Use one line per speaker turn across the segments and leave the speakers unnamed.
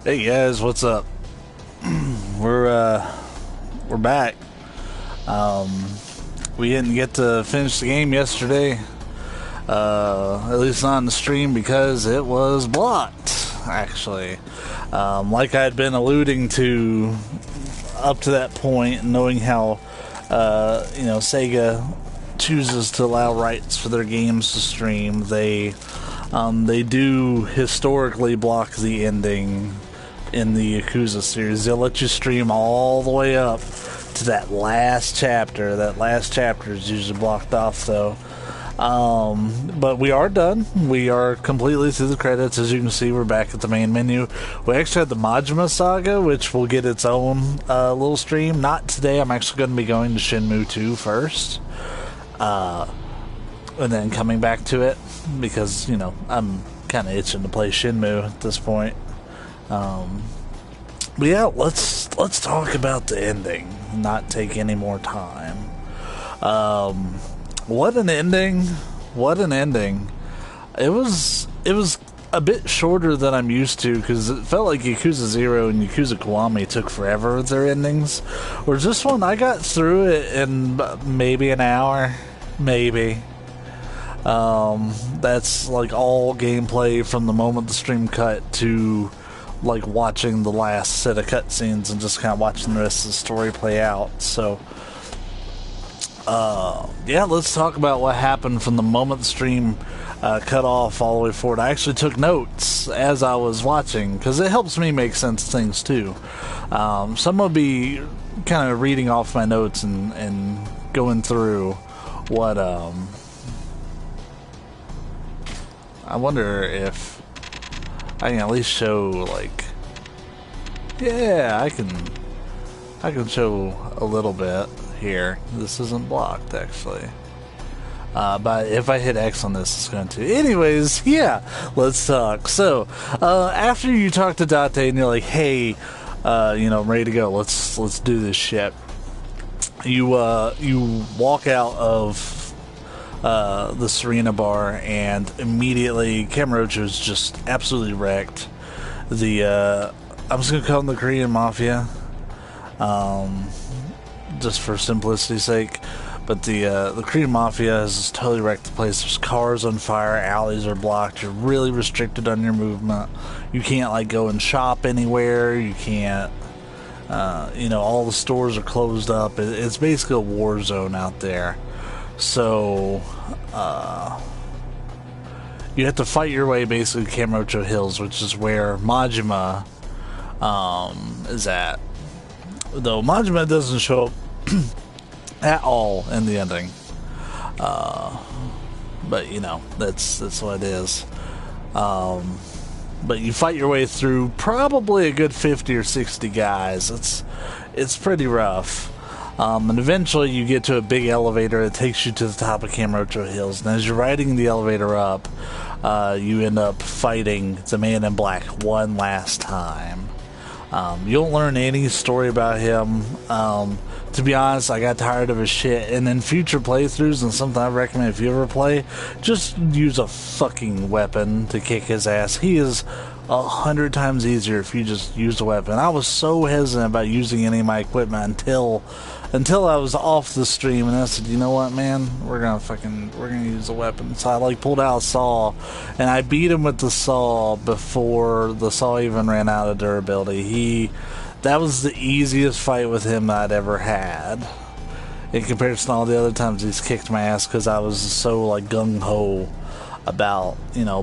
Hey guys, what's up? We're back. We didn't get to finish the game yesterday, at least not on the stream because it was blocked. Actually, like I had been alluding to up to that point, knowing how Sega chooses to allow rights for their games to stream, they do historically block the ending in the Yakuza series. They'll let you stream all the way up to that last chapter. That last chapter is usually blocked off, though. But we are done. We are completely through the credits. As you can see, we're back at the main menu. We actually had the Majima Saga, which will get its own little stream. Not today. I'm actually going to be going to Shenmue 2 first. And then coming back to it, because, you know, I'm kind of itching to play Shenmue at this point. But yeah, let's talk about the ending. Not take any more time. What an ending! What an ending! It was a bit shorter than I'm used to, because it felt like Yakuza 0 and Yakuza Kiwami took forever with their endings. Whereas this one, I got through it in maybe an hour, maybe. That's like all gameplay from the moment the stream cut to like watching the last set of cutscenes and just kind of watching the rest of the story play out. So yeah, let's talk about what happened from the moment the stream cut off all the way forward. I actually took notes as I was watching because it helps me make sense of things too. So I'm gonna be kind of reading off my notes and going through what I wonder if I can at least show, like, yeah, I can show a little bit here. This isn't blocked, actually. But if I hit X on this, it's going to. Anyways, yeah, let's talk. So, after you talk to Date and you're like, hey, I'm ready to go. Let's do this shit. You walk out of the Serena bar, and immediately Kamurocho's just absolutely wrecked. I'm just gonna call them the Korean Mafia, just for simplicity's sake. But the Korean Mafia has just totally wrecked the place. There's cars on fire, alleys are blocked. You're really restricted on your movement. You can't like go and shop anywhere. You can't. All the stores are closed up. It's basically a war zone out there. So, you have to fight your way basically to Kamurocho Hills, which is where Majima is at. Though Majima doesn't show up at all in the ending. But, that's what it is. But you fight your way through probably a good 50 or 60 guys. It's pretty rough. And eventually you get to a big elevator that takes you to the top of Kamurocho Hills. And as you're riding the elevator up, you end up fighting the Man in Black one last time. You don't learn any story about him. To be honest, I got tired of his shit. And in future playthroughs, and something I recommend if you ever play, just use a fucking weapon to kick his ass. He is 100 times easier if you just use a weapon. I was so hesitant about using any of my equipment until I was off the stream, and I said, you know what, man, we're gonna use a weapon. So I pulled out a saw, and I beat him with the saw before the saw even ran out of durability. That was the easiest fight with him I'd ever had, in comparison to all the other times he's kicked my ass, because I was so gung-ho about,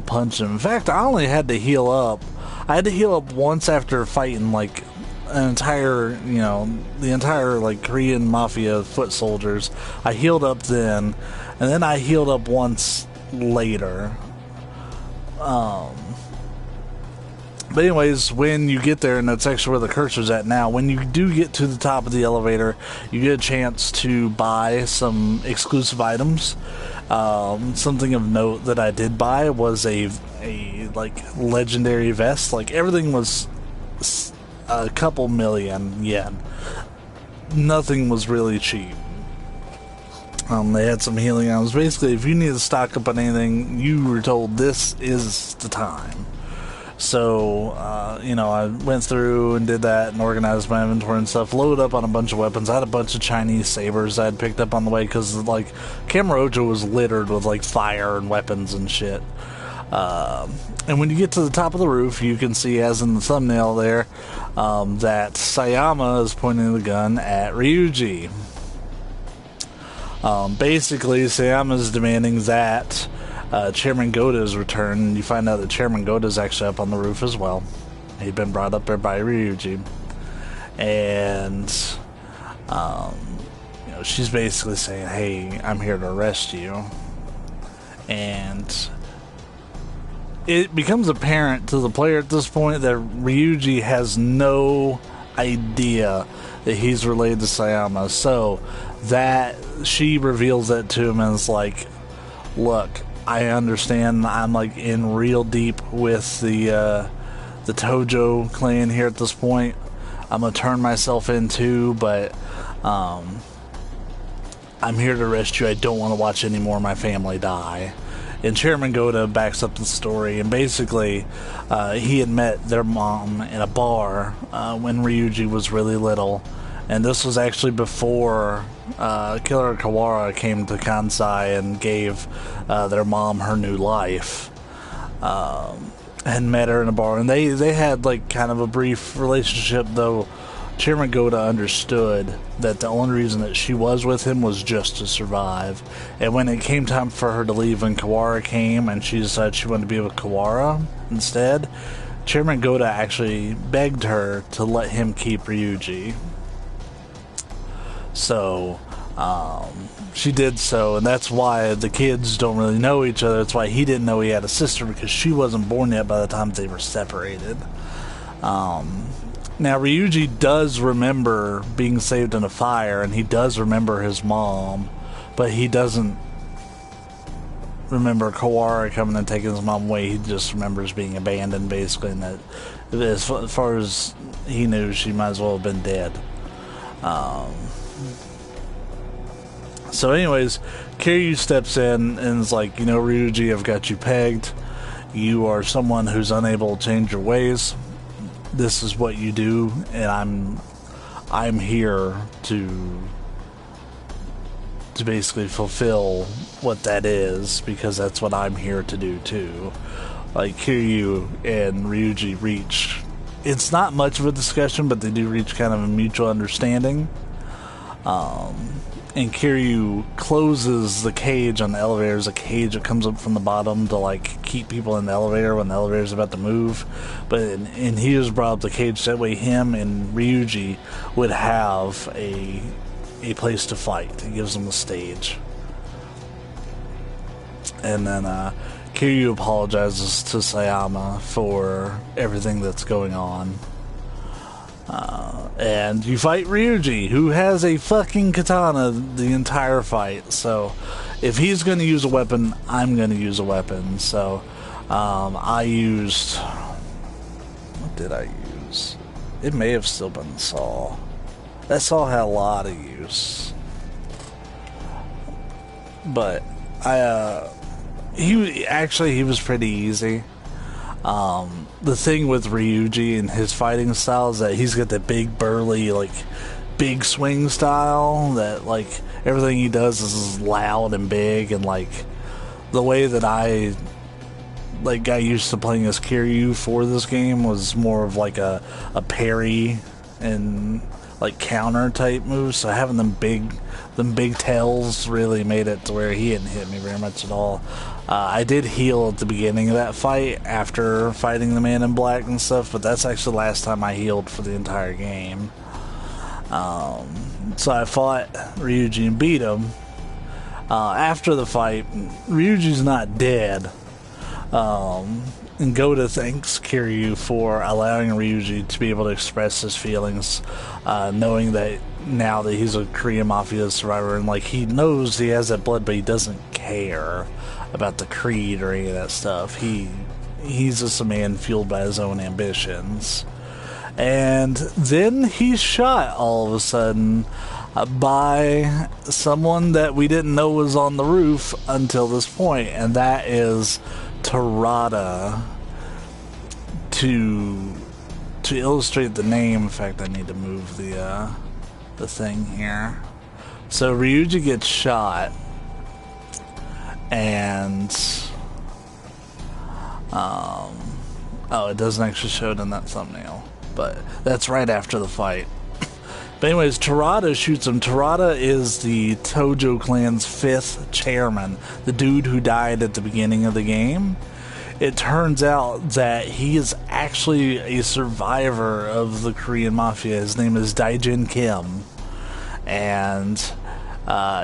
punching him. In fact, I only had to heal up. I had to heal up once after fighting an entire, the entire Korean Mafia foot soldiers. I healed up then, and then I healed up once later. But anyways, when you get there, and that's actually where the cursor's at now, when you do get to the top of the elevator, you get a chance to buy some exclusive items. Something of note that I did buy was a legendary vest. Everything was a couple million yen. Nothing was really cheap. They had some healing items. Basically, if you need to stock up on anything, you were told this is the time. So, you know, I went through and did that and organized my inventory and stuff, loaded up on a bunch of weapons. I had a bunch of Chinese sabers I had picked up on the way because, like, Kamurocho was littered with, like, fire and weapons and shit. And when you get to the top of the roof, you can see, as in the thumbnail there, that Sayama is pointing the gun at Ryuji. Basically, Sayama is demanding that Chairman Goda's return, and you find out that Chairman Goda's actually up on the roof as well. He'd been brought up there by Ryuji. And, you know, she's basically saying, hey, I'm here to arrest you. And it becomes apparent to the player at this point that Ryuji has no idea that he's related to Sayama. So that she reveals that to him and is like, look, I understand I'm like in real deep with the Tojo clan here at this point. I'm gonna turn myself in too, but I'm here to arrest you. I don't want to watch any more of my family die. And Chairman Goda backs up the story, and basically he had met their mom in a bar when Ryuji was really little, and this was actually before Killer Kawara came to Kansai and gave their mom her new life, and met her in a bar, and they had like kind of a brief relationship, though Chairman Goda understood that the only reason that she was with him was just to survive. And when it came time for her to leave and Kawara came and she decided she wanted to be with Kawara instead, Chairman Goda actually begged her to let him keep Ryuji. So she did so, and that's why the kids don't really know each other. That's why he didn't know he had a sister, because she wasn't born yet by the time they were separated. Now, Ryuji does remember being saved in a fire, and he does remember his mom, but he doesn't remember Kawara coming and taking his mom away. He just remembers being abandoned, basically, and that as far as he knew, she might as well have been dead. So anyways, Kiryu steps in and is like, you know, Ryuji, I've got you pegged. You are someone who's unable to change your ways. This is what you do, and I'm here to basically fulfill what that is, because that's what I'm here to do too. Like, Kiryu and Ryuji reach, it's not much of a discussion, but they do reach kind of a mutual understanding. And Kiryu closes the cage on the elevator. There's a cage that comes up from the bottom to like keep people in the elevator when the elevator's about to move. But and he just brought up the cage that way him and Ryuji would have a place to fight. It gives them a stage. And then Kiryu apologizes to Sayama for everything that's going on. And you fight Ryuji, who has a fucking katana the entire fight. So if he's going to use a weapon, I'm going to use a weapon. So I used... what did I use? It may have still been the saw. That saw had a lot of use. But he was pretty easy. The thing with Ryuji and his fighting style is that he's got that big burly, like, big swing style that, like, everything he does is loud and big, and, like, the way that I, like, got used to playing as Kiryu for this game was more of, like, a parry and, like, counter type moves, so having them big tails really made it to where he didn't hit me very much at all. I did heal at the beginning of that fight after fighting the man in black and stuff, but that's actually the last time I healed for the entire game. So I fought Ryuji and beat him. After the fight, Ryuji's not dead. And Goda thanks Kiryu for allowing Ryuji to be able to express his feelings, knowing that now that he's a Korean Mafia survivor, and like he knows he has that blood, but he doesn't care about the creed or any of that stuff. He's just a man fueled by his own ambitions. And then he's shot all of a sudden by someone that we didn't know was on the roof until this point, and that is Tarada. to illustrate the name, in fact, I need to move the thing here. So Ryuji gets shot, and oh, it doesn't actually show it in that thumbnail, but that's right after the fight. But anyways, Terada shoots him. Terada is the Tojo clan's 5th chairman, the dude who died at the beginning of the game. It turns out that he is actually a survivor of the Korean Mafia. His name is Daijin Kim. And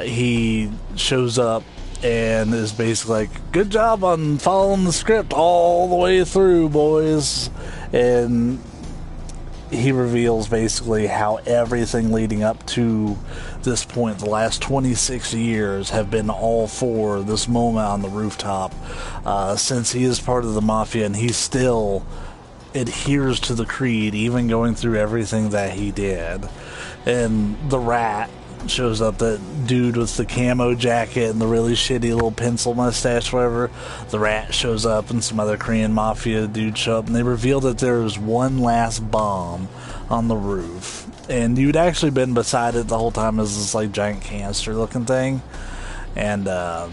he shows up and is basically like, good job on following the script all the way through, boys. And he reveals basically how everything leading up to this point, the last 26 years, have been all for this moment on the rooftop. Since he is part of the Mafia, and he still adheres to the creed, even going through everything that he did. And the Rat shows up, that dude with the camo jacket and the really shitty little pencil mustache, whatever. The Rat shows up, and some other Korean Mafia dudes show up, and they reveal that there was one last bomb on the roof. And you'd actually been beside it the whole time as this like giant canister looking thing. And that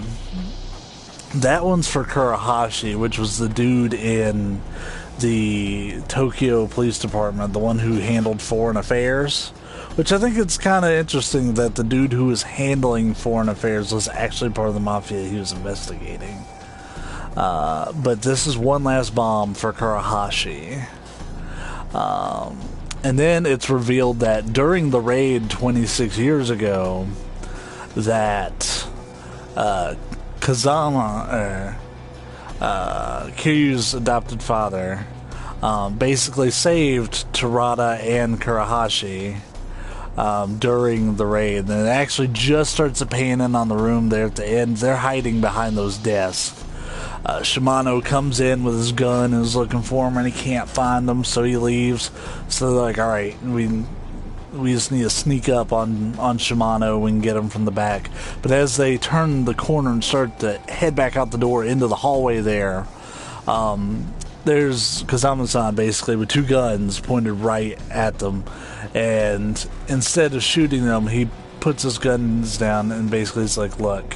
one's for Kurahashi, which was the dude in the Tokyo Police Department, the one who handled foreign affairs. Which I think it's kind of interesting that the dude who was handling foreign affairs was actually part of the Mafia he was investigating. But this is one last bomb for Kurahashi. And then it's revealed that during the raid 26 years ago, that Kazama, Kiryu's adopted father, basically saved Terada and Kurahashi during the raid. And it actually just starts to pan in on the room there at the end. They're hiding behind those desks. Shimano comes in with his gun and is looking for him, and he can't find them, so he leaves. So they're like, alright, we just need to sneak up on Shimano. We can get him from the back. But as they turn the corner and start to head back out the door into the hallway there, there's Kazama-san basically with 2 guns pointed right at them, and instead of shooting them, he puts his guns down and basically is like, look,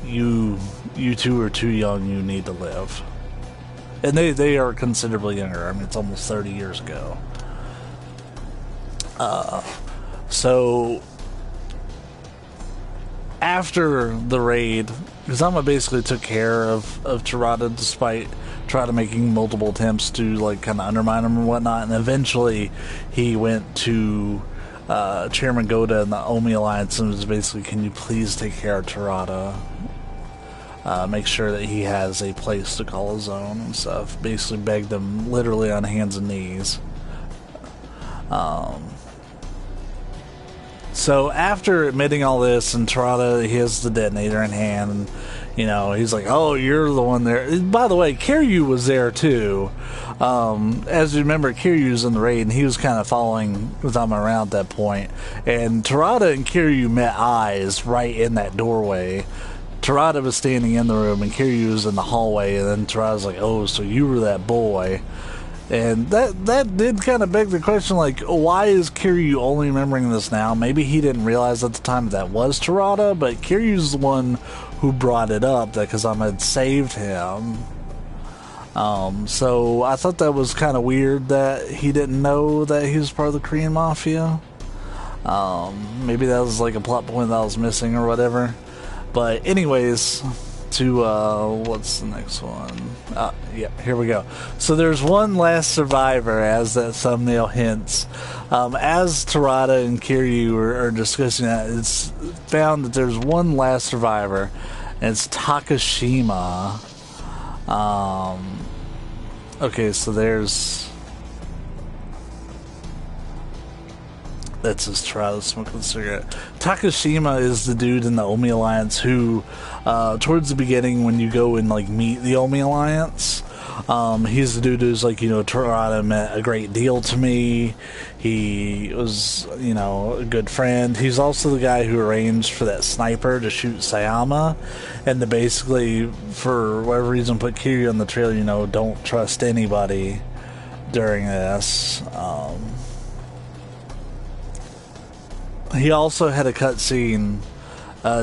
you two are too young, you need to live. And they are considerably younger. I mean, it's almost 30 years ago. So after the raid, Kazama basically took care of Terada, despite Terada making multiple attempts to like kind of undermine him and whatnot. And eventually he went to Chairman Goda and the Omi Alliance and was basically, can you please take care of Terada? Make sure that he has a place to call his own and stuff. Basically begged them literally on hands and knees. So after admitting all this, and Terada, he has the detonator in hand, and you know, he's like, oh, you're the one there. By the way, Kiryu was there too. As you remember, Kiryu's in the raid, and he was kind of following Kazama around at that point. And Terada and Kiryu met eyes right in that doorway. Terada was standing in the room, and Kiryu was in the hallway, and then Terada's like, oh, so you were that boy. And that did kind of beg the question, like, why is Kiryu only remembering this now? Maybe he didn't realize at the time that was Terada, but Kiryu's the one who brought it up, that Kazama had saved him. So I thought that was kind of weird that he didn't know that he was part of the Korean Mafia. Maybe that was like a plot point that was missing or whatever. But anyways, to what's the next one? Yeah, here we go. So there's one last survivor, as that thumbnail hints. As Terada and Kiryu are discussing that, it's found that there's one last survivor, and it's Takashima. Okay, so there's... That's his Terada smoking a cigarette. Takashima is the dude in the Omi Alliance who, towards the beginning, when you go and like meet the Omi Alliance, he's the dude who's like, you know, Terada meant a great deal to me. He was, you know, a good friend. He's also the guy who arranged for that sniper to shoot Sayama, and to basically, for whatever reason, put Kiryu on the trail. You know, don't trust anybody. during this. He also had a cutscene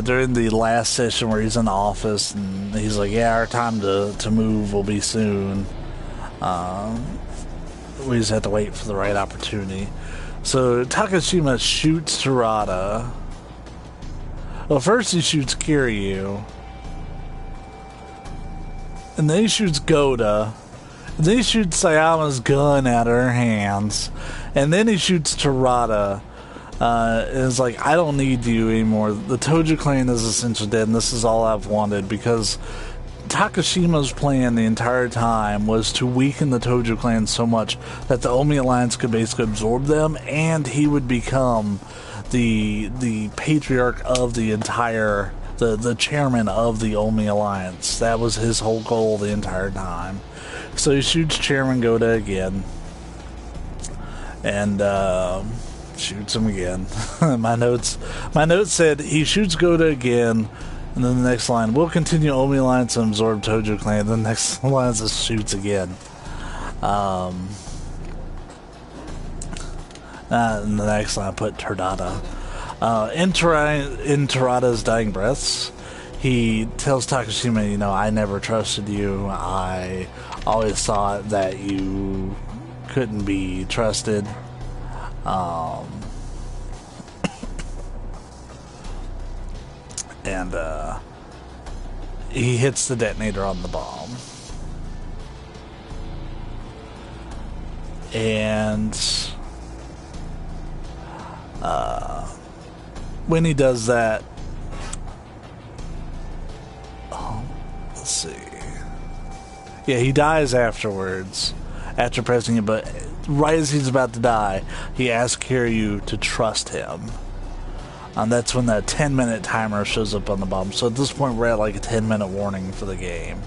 during the last session where he's in the office and he's like, yeah, our time to move will be soon. We just have to wait for the right opportunity. So Takashima shoots Terada. Well, first he shoots Kiryu. And then he shoots Goda. And then he shoots Sayama's gun out of her hands. And then he shoots Terada. And it's like, I don't need you anymore. The Tojo clan is essentially dead, and this is all I've wanted, because Takashima's plan the entire time was to weaken the Tojo clan so much that the Omi Alliance could basically absorb them, and he would become the patriarch of the entire, the chairman of the Omi Alliance. That was his whole goal the entire time. So he shoots Chairman Goda again, and shoots him again. my notes said he shoots Goda again, and then the next line, we'll continue Omi Alliance and absorb Tojo clan. The next line says shoots again. And the next line I put Terada. In Terada's dying breaths, he tells Takashima, you know, I never trusted you. I always thought that you couldn't be trusted. And he hits the detonator on the bomb. And when he does that, let's see. Yeah, he dies afterwards, after pressing it, but right as he's about to die, he asks Kiryu to trust him. And that's when that 10-minute timer shows up on the bomb. So at this point, we're at like a 10-minute warning for the game.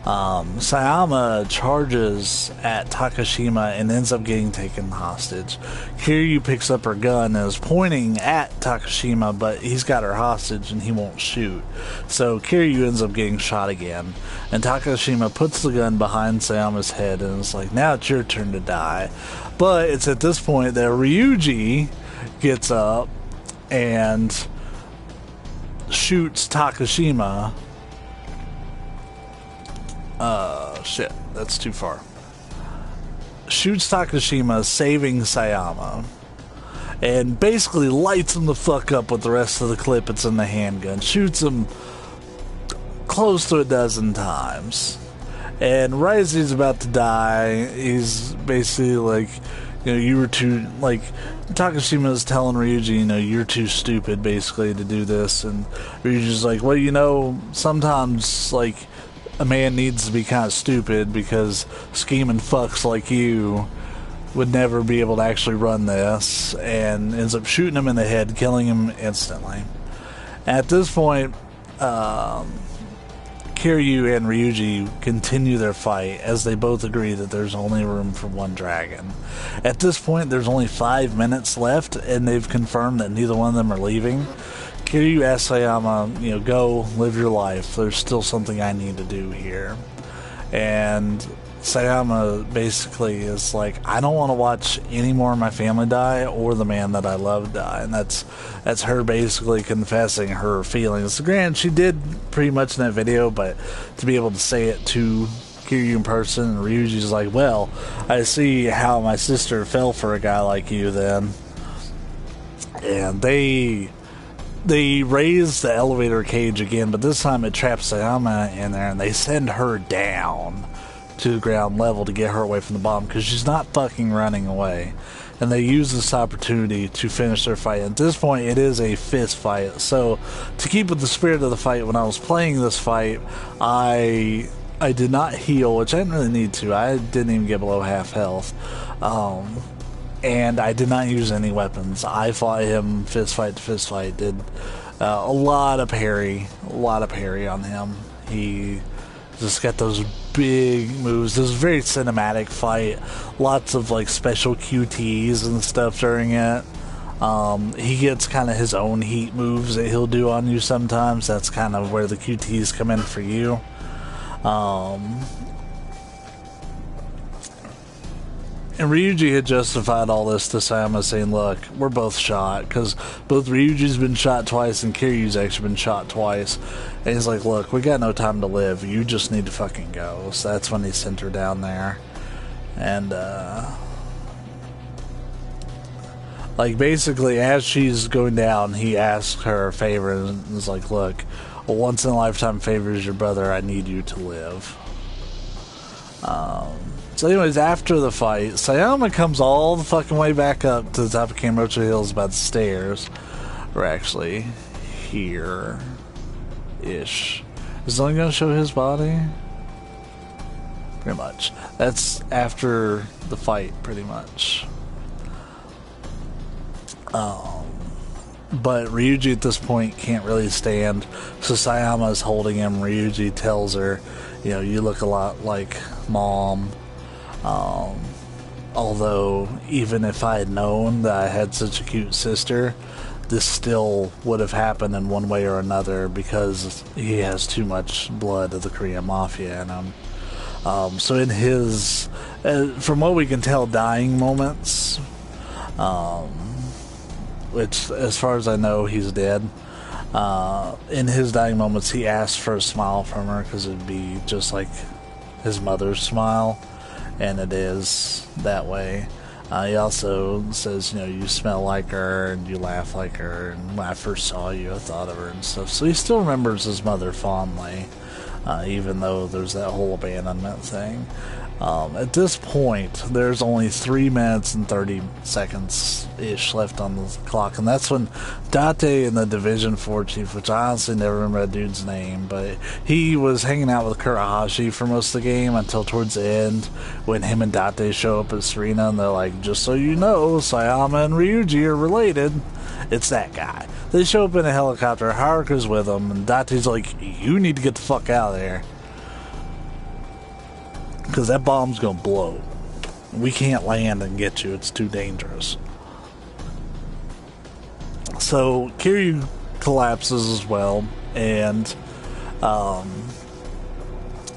Sayama charges at Takashima and ends up getting taken hostage. Kiryu picks up her gun and is pointing at Takashima, but he's got her hostage and he won't shoot. So Kiryu ends up getting shot again. And Takashima puts the gun behind Sayama's head and is like, now it's your turn to die. But it's at this point that Ryuji gets up and shoots Takashima. Shit, that's too far. Shoots Takashima, saving Sayama, and basically lights him the fuck up with the rest of the clip it's in the handgun. Shoots him close to a dozen times. And right as he's about to die, he's basically like, you know, you were too, like, Takashima is telling Ryuji, you know, you're too stupid, basically, to do this. And Ryuji's like, well, you know, sometimes, like, a man needs to be kind of stupid because scheming fucks like you would never be able to actually run this, and ends up shooting him in the head, killing him instantly. At this point, Kiryu and Ryuji continue their fight as they both agree that there's only room for one dragon. At this point, there's only 5 minutes left, and they've confirmed that neither one of them are leaving. Kiryu asks Sayama, you know, go live your life. There's still something I need to do here. And Sayama basically is like, I don't want to watch any more of my family die or the man that I love die. And that's her basically confessing her feelings. Granted, she did pretty much in that video, but to be able to say it to Kiryu in person, and Ryuji's like, well, I see how my sister fell for a guy like you then. And they raise the elevator cage again, but this time it traps Sayama in there, and they send her down to the ground level to get her away from the bomb, because she's not fucking running away. And they use this opportunity to finish their fight. At this point, it is a fist fight. So, to keep with the spirit of the fight, when I was playing this fight, I did not heal, which I didn't really need to. I didn't even get below half health. And I did not use any weapons. I fought him fist fight to fist fight. Did a lot of parry on him. He just got those big moves. This was a very cinematic fight. Lots of like special QTs and stuff during it. He gets kind of his own heat moves that he'll do on you sometimes. That's kind of where the QTs come in for And Ryuji had justified all this to Sayama, saying, look, we're both shot, because both Ryuji's been shot twice and Kiryu's actually been shot twice. And he's like, look, we got no time to live, you just need to fucking go. So that's when he sent her down there. And, like, basically, as she's going down, he asks her a favor, and is like, look, a once-in-a-lifetime favor is your brother, I need you to live. So anyways, after the fight, Sayama comes all the fucking way back up to the top of Kamurocho Hills by the stairs. Or actually, here-ish. Is it only going to show his body? Pretty much. That's after the fight, pretty much. But Ryuji at this point can't really stand, so Sayama is holding him. Ryuji tells her, you know, you look a lot like Mom. Although, even if I had known that I had such a cute sister, this still would have happened in one way or another because he has too much blood of the Korean Mafia in him. So in his, from what we can tell, dying moments, which, as far as I know, he's dead. In his dying moments, he asked for a smile from her because it'd be just like his mother's smile, and it is that way. He also says, you know, you smell like her and you laugh like her, and when I first saw you, I thought of her and stuff. So he still remembers his mother fondly, even though there's that whole abandonment thing. At this point, there's only 3 minutes and 30 seconds-ish left on the clock, and that's when Date and the Division 4 chief, which I honestly never remember that dude's name, but he was hanging out with Kurahashi for most of the game until towards the end, when him and Date show up at Serena, and they're like, just so you know, Sayama and Ryuji are related. It's that guy. They show up in a helicopter, Haruka's with them, and Date's like, you need to get the fuck out of there. Because that bomb's gonna blow. We can't land and get you, it's too dangerous. So Kiryu collapses as well, and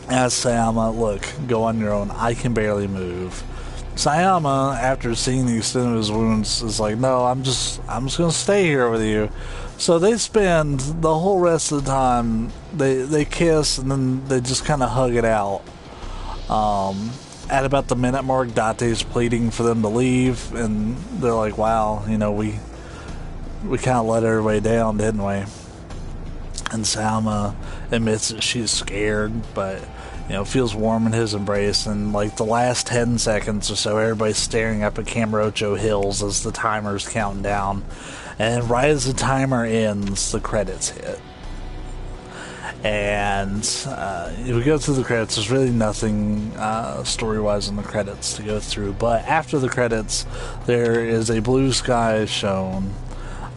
asks Sayama, look, go on your own, I can barely move. Sayama, after seeing the extent of his wounds, is like, no, I'm just gonna stay here with you. So they spend the whole rest of the time, they kiss, and then they just kind of hug it out. At about the minute mark, Date's pleading for them to leave, and they're like, wow, you know, we kind of let everybody down, didn't we? And Sayama admits that she's scared, but, you know, feels warm in his embrace, and like the last 10 seconds or so, everybody's staring up at Kamurocho Hills as the timer's counting down, and right as the timer ends, the credits hit. And if we go through the credits, there's really nothing story-wise in the credits to go through. But after the credits, there is a blue sky shown,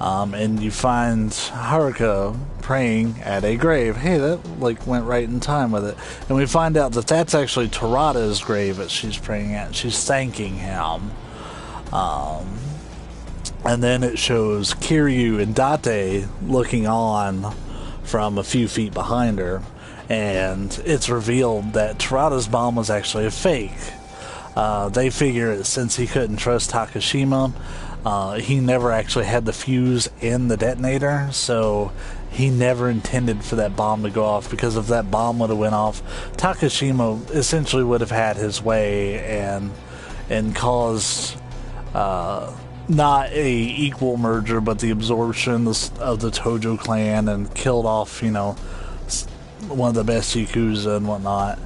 and you find Haruka praying at a grave. Hey, that like went right in time with it. And we find out that that's actually Terada's grave that she's praying at. She's thanking him. And then it shows Kiryu and Date looking on from a few feet behind her, and it's revealed that Terada's bomb was actually a fake. They figure since he couldn't trust Takashima, he never actually had the fuse in the detonator, so he never intended for that bomb to go off, because if that bomb would have went off, Takashima essentially would have had his way and caused not a equal merger, but the absorption of the Tojo clan, and killed off, you know, one of the best Yakuza and whatnot.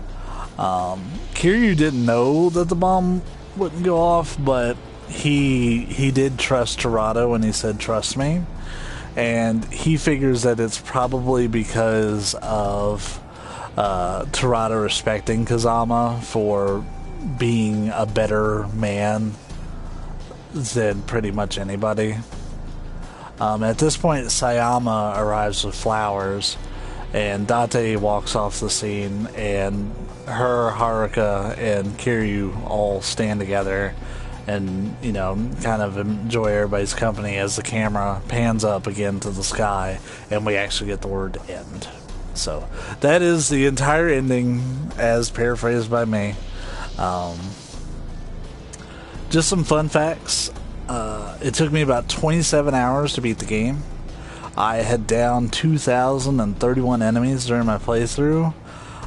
Kiryu didn't know that the bomb wouldn't go off, but he did trust Terada when he said, trust me. And he figures that it's probably because of Terada respecting Kazama for being a better man than pretty much anybody. At this point, Sayama arrives with flowers, and Date walks off the scene, and her, Haruka, and Kiryu all stand together and, you know, kind of enjoy everybody's company as the camera pans up again to the sky, and we actually get the word end. So that is the entire ending, as paraphrased by me. just some fun facts. It took me about 27 hours to beat the game. I had downed 2,031 enemies during my playthrough.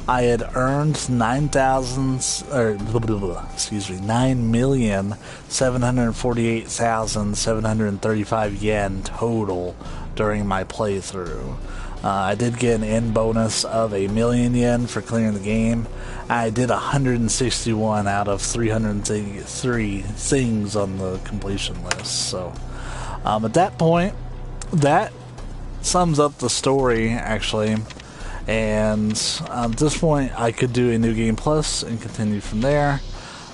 I had earned 9,748,735 yen total during my playthrough. I did get an end bonus of 1,000,000 yen for clearing the game. I did 161 out of 303 things on the completion list. So at that point, that sums up the story, actually. And at this point, I could do a New Game Plus and continue from there.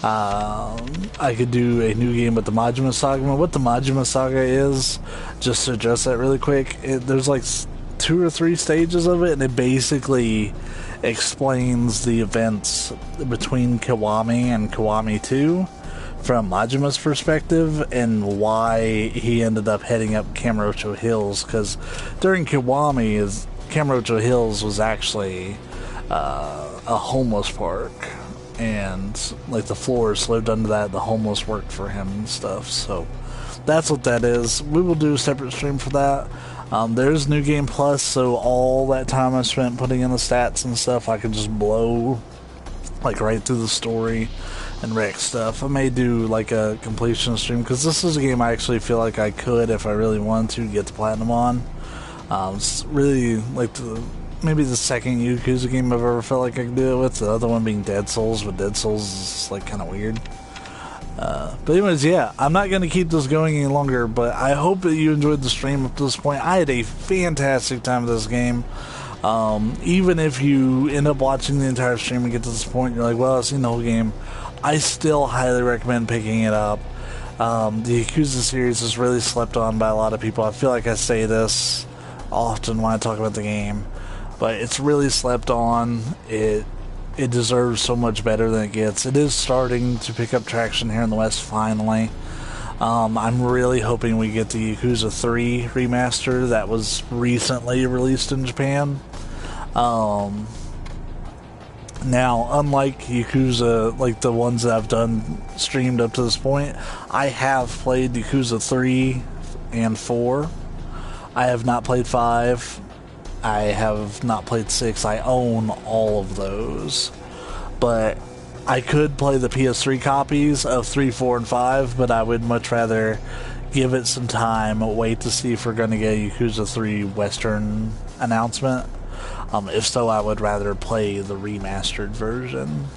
I could do a new game with the Majima Saga. What the Majima Saga is, just to address that really quick, there's like 2 or 3 stages of it, and it basically explains the events between Kiwami and Kiwami 2 from Majima's perspective, and why he ended up heading up Kamurocho Hills, because during Kiwami, Kamurocho Hills was actually a homeless park, and like the floors lived under that, the homeless worked for him and stuff. So that's what that is. We will do a separate stream for that. There's New Game Plus, so all that time I spent putting in the stats and stuff, I could just blow like right through the story and wreck stuff. I may do like a completion stream, because this is a game I actually feel like I could, if I really wanted to, get the platinum on. It's really like maybe the second Yakuza game I've ever felt like I could do it with. The other one being Dead Souls, but Dead Souls is like kind of weird. But anyways, yeah, I'm not going to keep this going any longer, but I hope that you enjoyed the stream up to this point. I had a fantastic time with this game. Even if you end up watching the entire stream and get to this point, you're like, well, I've seen the whole game, I still highly recommend picking it up. The Yakuza series is really slept on by a lot of people. I feel like I say this often when I talk about the game, but it's really slept on. It deserves so much better than it gets. It is starting to pick up traction here in the West finally. I'm really hoping we get the Yakuza 3 remaster that was recently released in Japan. Now, unlike Yakuza, like the ones that I've done streamed up to this point, I have played Yakuza 3 and 4. I have not played 5. I have not played 6. I own all of those. But I could play the PS3 copies of 3, 4, and 5, but I would much rather give it some time, wait to see if we're going to get a Yakuza 3 Western announcement. If so, I would rather play the remastered version.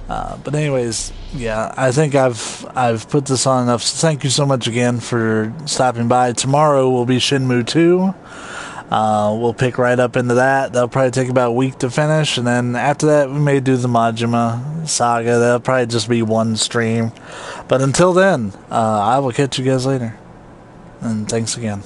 But anyways, yeah, I think I've put this on enough. So thank you so much again for stopping by. Tomorrow will be Shenmue 2. We'll pick right up into that. That'll probably take about a week to finish, and then after that we may do the Majima Saga. That'll probably just be one stream. But until then, I will catch you guys later. And thanks again.